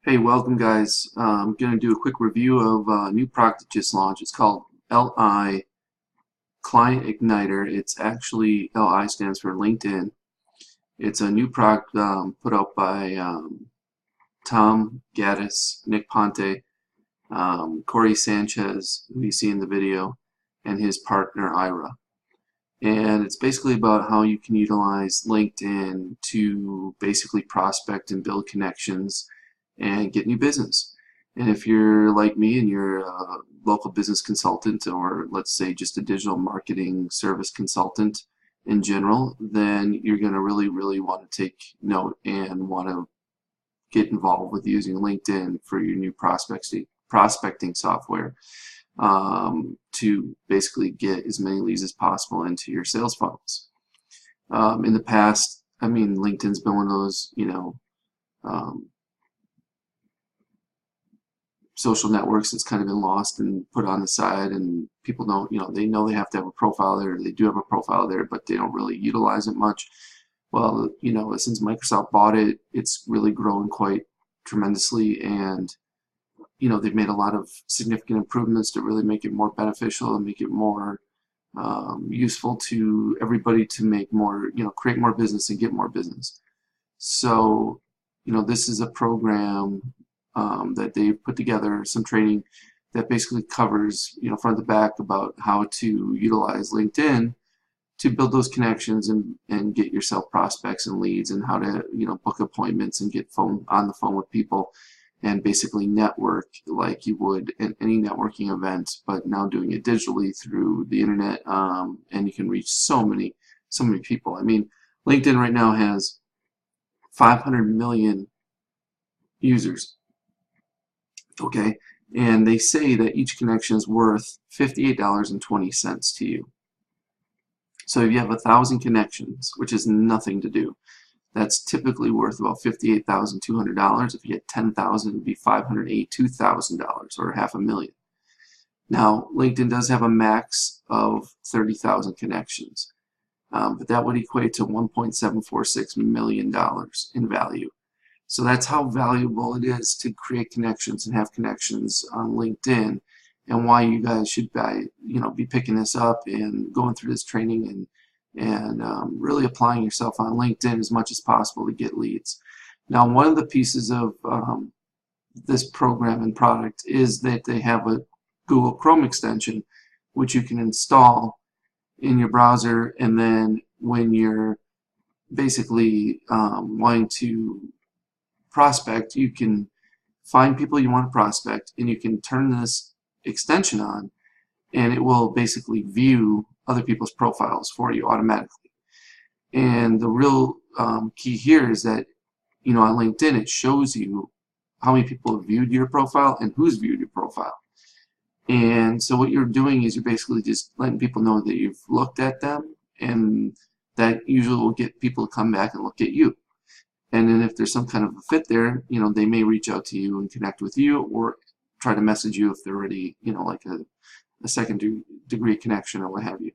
Hey, welcome guys. I'm going to do a quick review of a new product that just launched. It's called LI Client Igniter. It's actually LI stands for LinkedIn. It's a new product put out by Tom Gaddis, Nick Ponte, Cory Sanchez, who you see in the video, and his partner Ira. And it's basically about how you can utilize LinkedIn to basically prospect and build connections and get new business. And if you're like me and you're a local business consultant, or let's say just a digital marketing service consultant in general, then you're going to really want to take note and want to get involved with using LinkedIn for your new prospecting software to basically get as many leads as possible into your sales funnels. In the past, I mean, LinkedIn's been one of those, um, social networks that's kind of been lost and put on the side, and people don't, they know they have to have a profile there. They do have a profile there, but they don't really utilize it much. Well, since Microsoft bought it, it's really grown quite tremendously, and they've made a lot of significant improvements to really make it more beneficial and make it more useful to everybody to make more, create more business and get more business. So, this is a program that they've put together, some training that basically covers, front to back, about how to utilize LinkedIn to build those connections and get yourself prospects and leads, and how to, book appointments and get on the phone with people and basically network like you would at any networking event, but now doing it digitally through the internet, and you can reach so many people. I mean, LinkedIn right now has 500 million users, okay? And they say that each connection is worth $58.20 to you. So if you have 1,000 connections, which is nothing to do, that's typically worth about $58,200. If you get 10,000, it would be $582,000, or $500,000. Now, LinkedIn does have a max of 30,000 connections, but that would equate to $1.746 million in value. So that's how valuable it is to create connections and have connections on LinkedIn, and why you guys should be picking this up and going through this training and really applying yourself on LinkedIn as much as possible to get leads. Now, one of the pieces of this program and product is that they have a Google Chrome extension, which you can install in your browser, and then when you're basically wanting to prospect, you can find people you want to prospect, and you can turn this extension on, and it will basically view other people's profiles for you automatically. And the real key here is that, on LinkedIn, it shows you how many people have viewed your profile and who's viewed your profile. And so what you're doing is you're basically just letting people know that you've looked at them, and that usually will get people to come back and look at you. And then if there's some kind of a fit there, they may reach out to you and connect with you, or try to message you if they're already, like a second degree connection or what have you.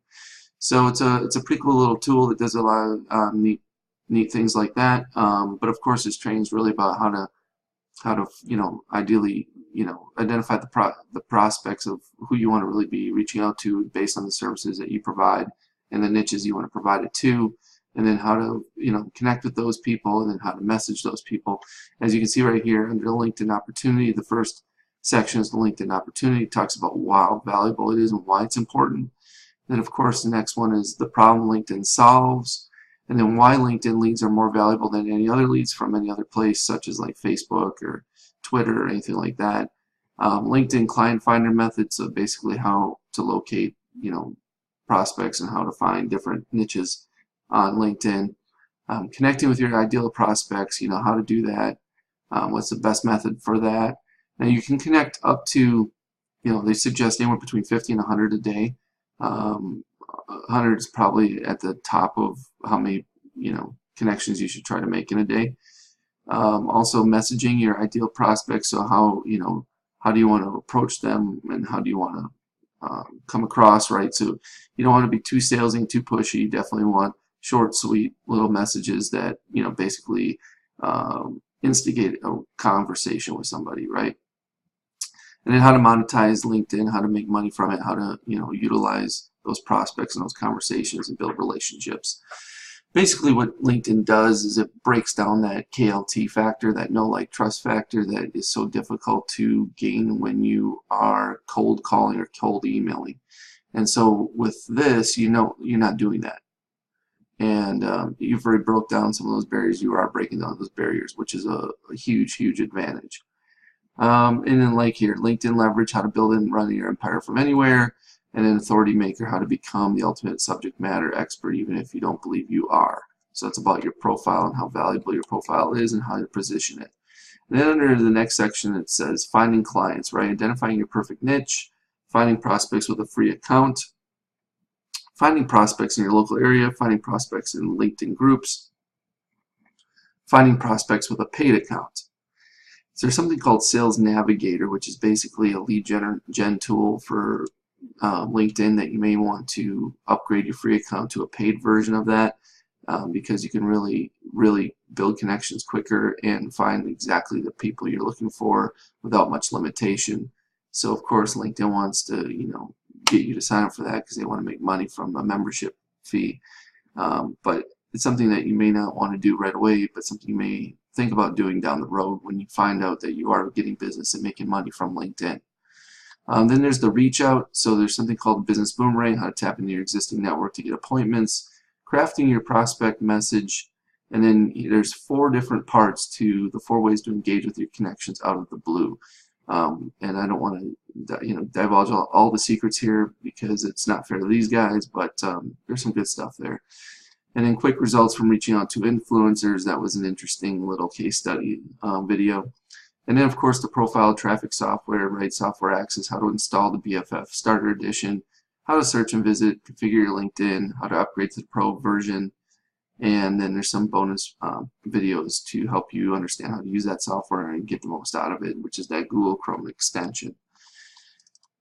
So it's a pretty cool little tool that does a lot of neat things like that. But of course, this training is really about how to ideally identify the prospects of who you want to really be reaching out to based on the services that you provide and the niches you want to provide it to, and then how to connect with those people, and then how to message those people. As you can see right here under the LinkedIn opportunity, the first section is the LinkedIn opportunity. It talks about how valuable it is and why it's important. Then of course the next one is the problem LinkedIn solves, and then why LinkedIn leads are more valuable than any other leads from any other place, such as like Facebook or Twitter or anything like that. LinkedIn client finder method, so basically how to locate prospects and how to find different niches on LinkedIn. Connecting with your ideal prospects, how to do that, what's the best method for that. Now you can connect up to, they suggest anywhere between 50 and 100 a day. 100 is probably at the top of how many connections you should try to make in a day. Also messaging your ideal prospects, so how do you want to approach them, and how do you want to come across, right? So you don't want to be too salesy and too pushy. You definitely want short, sweet little messages that basically instigate a conversation with somebody, right? And then how to monetize LinkedIn, how to make money from it, how to, utilize those prospects and those conversations and build relationships. Basically what LinkedIn does is it breaks down that KLT factor, that know, like, trust factor that is so difficult to gain when you are cold calling or cold emailing. And so with this, you're not doing that. And you've already broke down some of those barriers. You are breaking down those barriers, which is a huge, huge advantage. And then, like here, LinkedIn leverage, how to build and run your empire from anywhere. And then authority maker, how to become the ultimate subject matter expert even if you don't believe you are. So it's about your profile and how valuable your profile is and how to position it. And then under the next section it says finding clients, right? Identifying your perfect niche, finding prospects with a free account, finding prospects in your local area, finding prospects in LinkedIn groups, finding prospects with a paid account. So there's something called Sales Navigator, which is basically a lead gen tool for LinkedIn that you may want to upgrade your free account to a paid version of that, because you can really build connections quicker and find exactly the people you're looking for without much limitation. So of course LinkedIn wants to get you to sign up for that because they want to make money from a membership fee, but it's something that you may not want to do right away, but something you may think about doing down the road when you find out that you are getting business and making money from LinkedIn. Then there's the reach out. So there's something called business boomerang, how to tap into your existing network to get appointments, crafting your prospect message, and then there's 4 different parts to the 4 ways to engage with your connections out of the blue. And I don't want to divulge all the secrets here because it's not fair to these guys, but there's some good stuff there. And then quick results from reaching out to influencers. That was an interesting little case study video. And then of course the profile traffic software, right? Software access, how to install the BFF Starter Edition, how to search and visit, configure your LinkedIn, how to upgrade to the Pro version, and then there's some bonus videos to help you understand how to use that software and get the most out of it, which is that Google Chrome extension.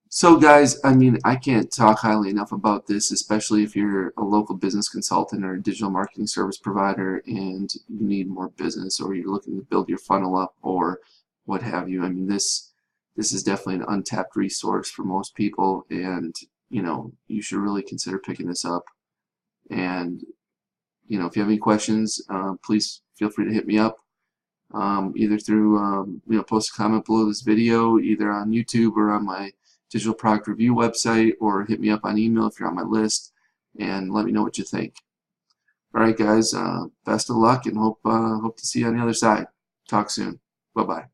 So guys, I mean, I can't talk highly enough about this, especially if you're a local business consultant or a digital marketing service provider and you need more business, or you're looking to build your funnel up or what have you. I mean, this is definitely an untapped resource for most people, and you should really consider picking this up. And if you have any questions, please feel free to hit me up, either through post a comment below this video, either on YouTube or on my digital product review website, or hit me up on email if you're on my list, and let me know what you think. Alright guys, best of luck, and hope to see you on the other side. Talk soon. Bye bye.